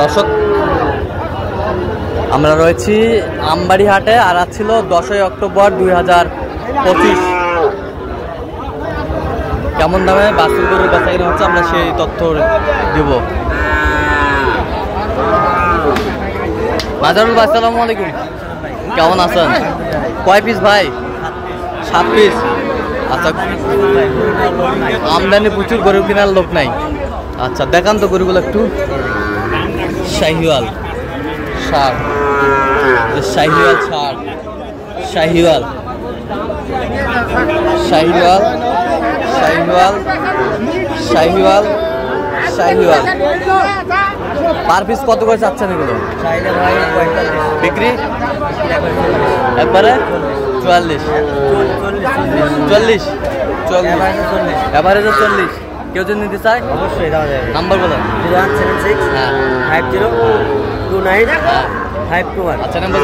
দর্শক আমরা রয়েছি আমবাড়ি হাটে, আর আজ ছিল 10ই অক্টোবর 2025। কেমন দামে বাছুর গরু বেচাকেনা হচ্ছে আমরা সেই তথ্য দেব। মাজারুল ভাই আসসালামু আলাইকুম, কেমন আছেন? কয় পিস ভাই? 7 পিস। আচ্ছা, আমদানি প্রচুর, গরু কেনার লোক নাই। আচ্ছা দেখান তো গরুগুলো একটু। শাহিওয়াল ষাট, শাহিওয়াল ষাট, শাহিওয়াল শাহিওয়াল শাহিওয়াল শাহিওয়াল শাহিওয়াল। পার পিস কত করে চাচ্ছেন এগুলো? বিক্রি একবারে 44, 40, 40, এভারেজে 40। কেউ যদি নিতে চায় অবশ্যই দেওয়া যাবে। নাম্বার বলেন। 0176 50 29 521। আচ্ছা নাম্বার